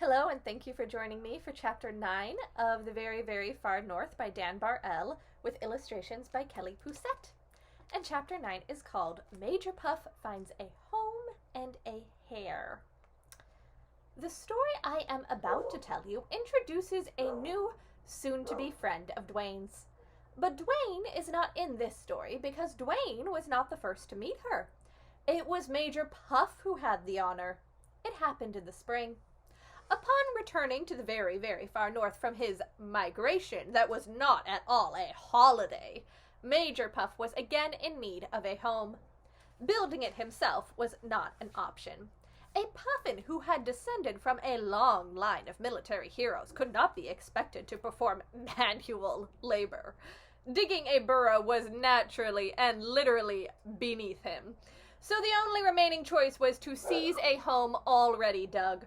Hello, and thank you for joining me for Chapter 9 of The Very, Very Far North by Dan Bar-El, with illustrations by Kelly Poussette. And Chapter 9 is called Major Puff Finds a Home and a Hare. The story I am about to tell you introduces a new, soon-to-be friend of Dwayne's. But Dwayne is not in this story because Dwayne was not the first to meet her. It was Major Puff who had the honor. It happened in the spring. Upon returning to the very, very far north from his migration that was not at all a holiday, Major Puff was again in need of a home. Building it himself was not an option. A puffin who had descended from a long line of military heroes could not be expected to perform manual labor. Digging a burrow was naturally and literally beneath him. So the only remaining choice was to seize a home already dug.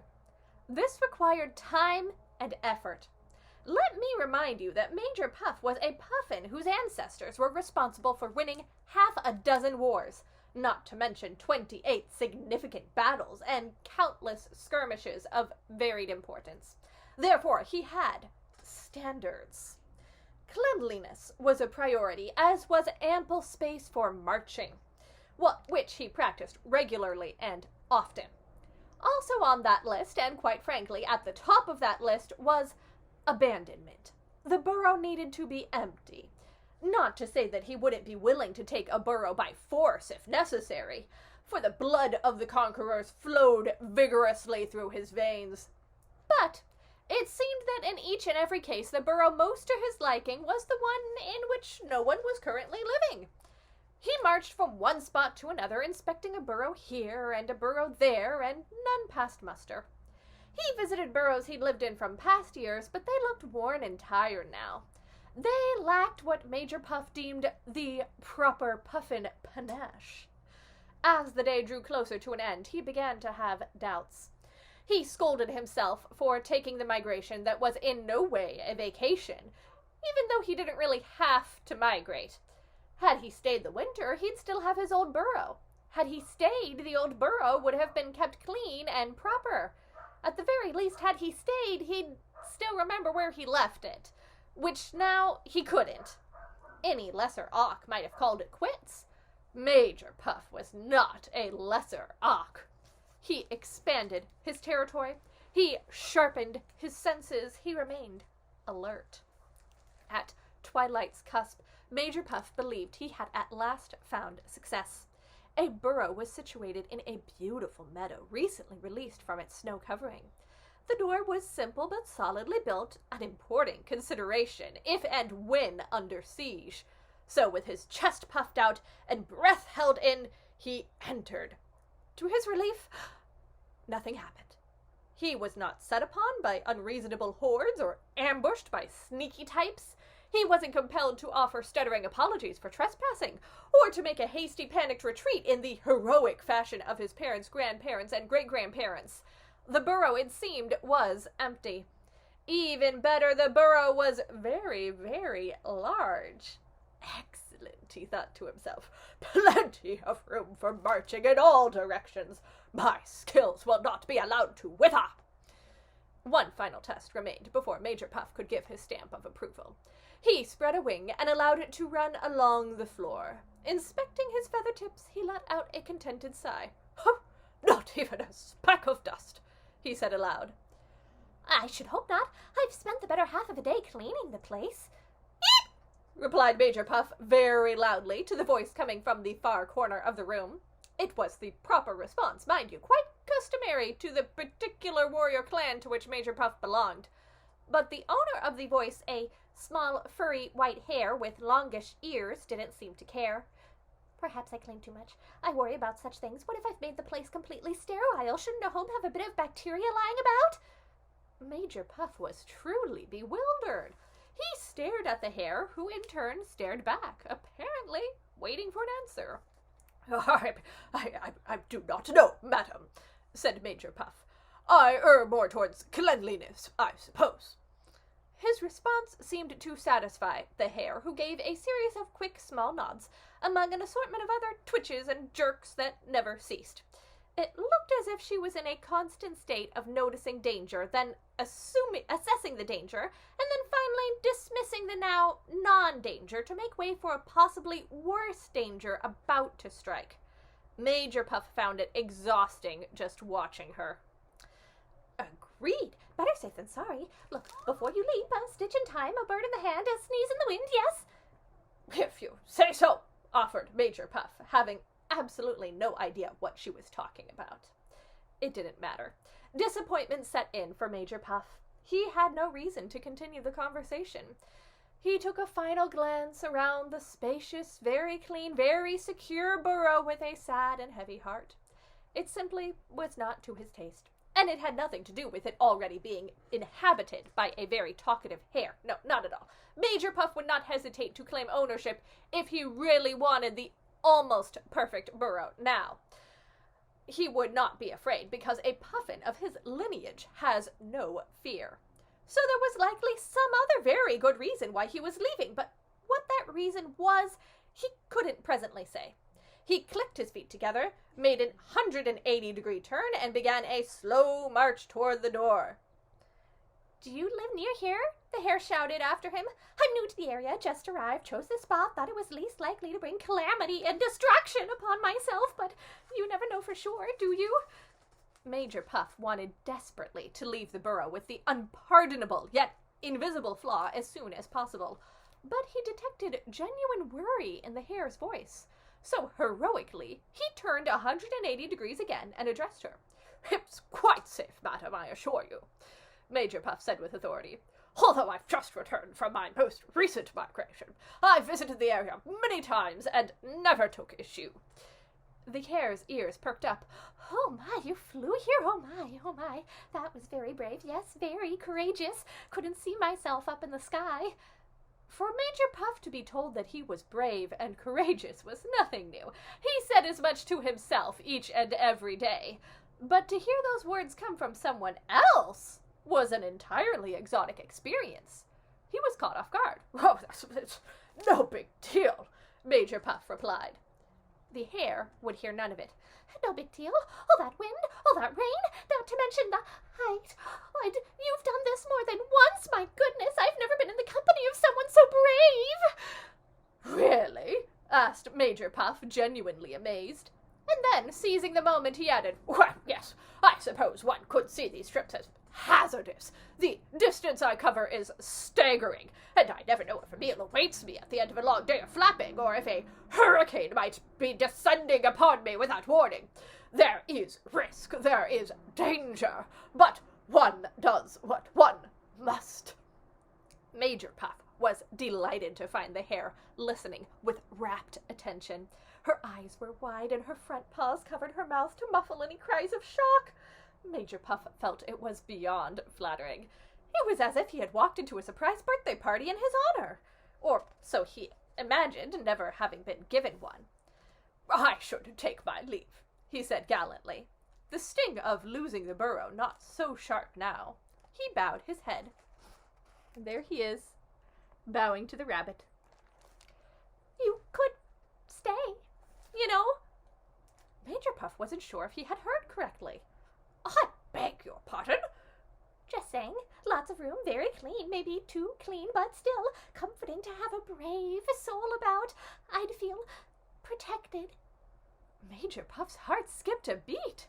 This required time and effort. Let me remind you that Major Puff was a puffin whose ancestors were responsible for winning half a dozen wars, not to mention 28 significant battles and countless skirmishes of varied importance. Therefore, he had standards. Cleanliness was a priority, as was ample space for marching, which he practiced regularly and often. Also on that list, and quite frankly at the top of that list, was abandonment. The burrow needed to be empty. Not to say that he wouldn't be willing to take a burrow by force if necessary, for the blood of the conquerors flowed vigorously through his veins. But it seemed that in each and every case the burrow most to his liking was the one in which no one was currently living. He marched from one spot to another, inspecting a burrow here and a burrow there, and none passed muster. He visited burrows he'd lived in from past years, but they looked worn and tired now. They lacked what Major Puff deemed the proper puffin panache. As the day drew closer to an end, he began to have doubts. He scolded himself for taking the migration that was in no way a vacation, even though he didn't really have to migrate. Had he stayed the winter, he'd still have his old burrow. Had he stayed, the old burrow would have been kept clean and proper. At the very least, had he stayed, he'd still remember where he left it, which now he couldn't. Any lesser Auk might have called it quits. Major Puff was not a lesser Auk. He expanded his territory. He sharpened his senses. He remained alert. At twilight's cusp, Major Puff believed he had at last found success. A burrow was situated in a beautiful meadow recently released from its snow covering. The door was simple but solidly built, an important consideration if and when under siege. So with his chest puffed out and breath held in, he entered. To his relief, nothing happened. He was not set upon by unreasonable hordes or ambushed by sneaky types. He wasn't compelled to offer stuttering apologies for trespassing, or to make a hasty panicked retreat in the heroic fashion of his parents, grandparents, and great-grandparents. The burrow, it seemed, was empty. Even better, the burrow was very, very large. Excellent, he thought to himself. Plenty of room for marching in all directions. My skills will not be allowed to wither. One final test remained before Major Puff could give his stamp of approval. He spread a wing and allowed it to run along the floor. Inspecting his feather tips, he let out a contented sigh. Not even a speck of dust, he said aloud. I should hope not. I've spent the better half of a day cleaning the place. Eep! Replied Major Puff very loudly to the voice coming from the far corner of the room. It was the proper response, mind you, quite customary to the particular warrior clan to which Major Puff belonged. But the owner of the voice, a small, furry white hare with longish ears, didn't seem to care. Perhaps I claim too much. I worry about such things. What if I've made the place completely sterile? Shouldn't a home have a bit of bacteria lying about? Major Puff was truly bewildered. He stared at the hare, who in turn stared back, apparently waiting for an answer. I do not know, madam, said Major Puff. I err more towards cleanliness, I suppose. His response seemed to satisfy the hare, who gave a series of quick small nods, among an assortment of other twitches and jerks that never ceased. It looked as if she was in a constant state of noticing danger, then assessing the danger, and then finally dismissing the now non-danger to make way for a possibly worse danger about to strike. Major Puff found it exhausting just watching her. Agreed. Better safe than sorry. Look, before you leap, a stitch in time, a bird in the hand, a sneeze in the wind, yes? If you say so, offered Major Puff, having absolutely no idea what she was talking about. It didn't matter. Disappointment set in for Major Puff. He had no reason to continue the conversation. He took a final glance around the spacious, very clean, very secure burrow with a sad and heavy heart. It simply was not to his taste, and it had nothing to do with it already being inhabited by a very talkative hare. No, not at all. Major Puff would not hesitate to claim ownership if he really wanted the almost perfect burrow. Now, he would not be afraid because a puffin of his lineage has no fear. So there was likely some other very good reason why he was leaving, but what that reason was, he couldn't presently say. He clicked his feet together, made an 180-degree turn, and began a slow march toward the door. Do you live near here? The hare shouted after him. I'm new to the area, just arrived, chose this spot, thought it was least likely to bring calamity and destruction upon myself, but you never know for sure, do you? Major Puff wanted desperately to leave the burrow with the unpardonable yet invisible flaw as soon as possible, but he detected genuine worry in the hare's voice. So heroically, he turned 180 degrees again and addressed her. It's quite safe, madam, I assure you, Major Puff said with authority. Although I've just returned from my most recent migration, I've visited the area many times and never took issue. The hare's ears perked up. Oh my, you flew here, oh my, that was very brave, yes, very courageous. Couldn't see myself up in the sky. For Major Puff to be told that he was brave and courageous was nothing new. He said as much to himself each and every day. But to hear those words come from someone else was an entirely exotic experience. He was caught off guard. Oh, that's no big deal, Major Puff replied. The hare would hear none of it. No big deal. All that wind, all that rain, not to mention the height. You've done this more than once, my goodness. I've never been in the company of someone so brave. Really? Asked Major Puff, genuinely amazed. And then, seizing the moment, he added, Well, yes, I suppose one could see these trips as hazardous. The distance I cover is staggering, and I never know if a meal awaits me at the end of a long day of flapping, or if a hurricane might be descending upon me without warning. There is risk, there is danger, but one does what one must. Major Puff was delighted to find the hare listening with rapt attention. Her eyes were wide, and her front paws covered her mouth to muffle any cries of shock. Major Puff felt it was beyond flattering. It was as if he had walked into a surprise birthday party in his honor. Or so he imagined, never having been given one. I should take my leave, he said gallantly. The sting of losing the burrow not so sharp now. He bowed his head. And there he is, bowing to the rabbit. You could stay, you know. Major Puff wasn't sure if he had heard correctly. I beg your pardon? Just saying. Lots of room, very clean, maybe too clean, but still comforting to have a brave soul about. I'd feel protected. Major Puff's heart skipped a beat.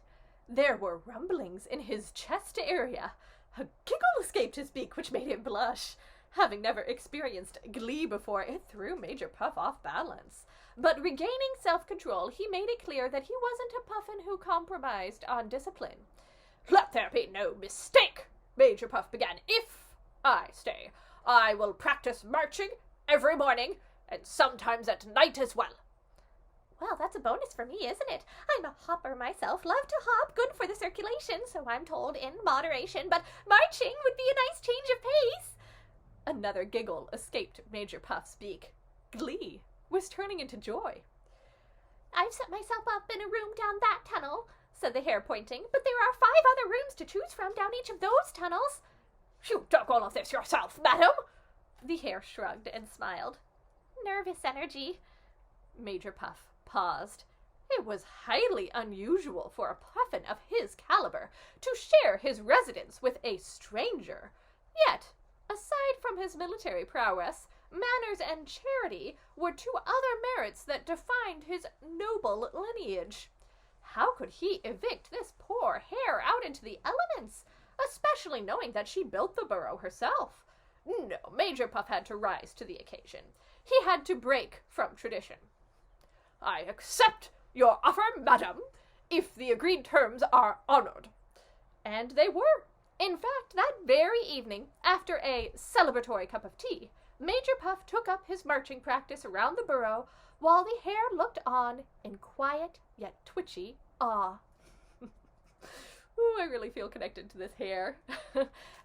There were rumblings in his chest area. A giggle escaped his beak, which made him blush. Having never experienced glee before, it threw Major Puff off balance. But regaining self-control, he made it clear that he wasn't a puffin who compromised on discipline. Let there be no mistake, Major Puff began. If I stay, I will practice marching every morning, and sometimes at night as well. Well, that's a bonus for me, isn't it? I'm a hopper myself, love to hop, good for the circulation, so I'm told in moderation, but marching would be a nice change of pace. Another giggle escaped Major Puff's beak. Glee was turning into joy. I've set myself up in a room down that tunnel, said the hare, pointing, but there are 5 other rooms to choose from down each of those tunnels. You dug all of this yourself, madam? The hare shrugged and smiled. Nervous energy. Major Puff paused. It was highly unusual for a puffin of his caliber to share his residence with a stranger. Yet, aside from his military prowess, manners and charity were two other merits that defined his noble lineage. How could he evict this poor hare out into the elements, especially knowing that she built the burrow herself? No, Major Puff had to rise to the occasion. He had to break from tradition. "I accept your offer, madam, if the agreed terms are honored." And they were. In fact, that very evening, after a celebratory cup of tea, Major Puff took up his marching practice around the burrow while the hare looked on in quiet yet twitchy awe. Ooh, I really feel connected to this hare.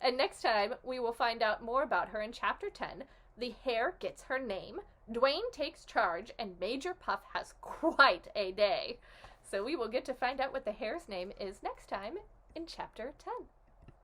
And next time, we will find out more about her in Chapter 10. The hare gets her name, Dwayne takes charge, and Major Puff has quite a day. So we will get to find out what the hare's name is next time in Chapter 10.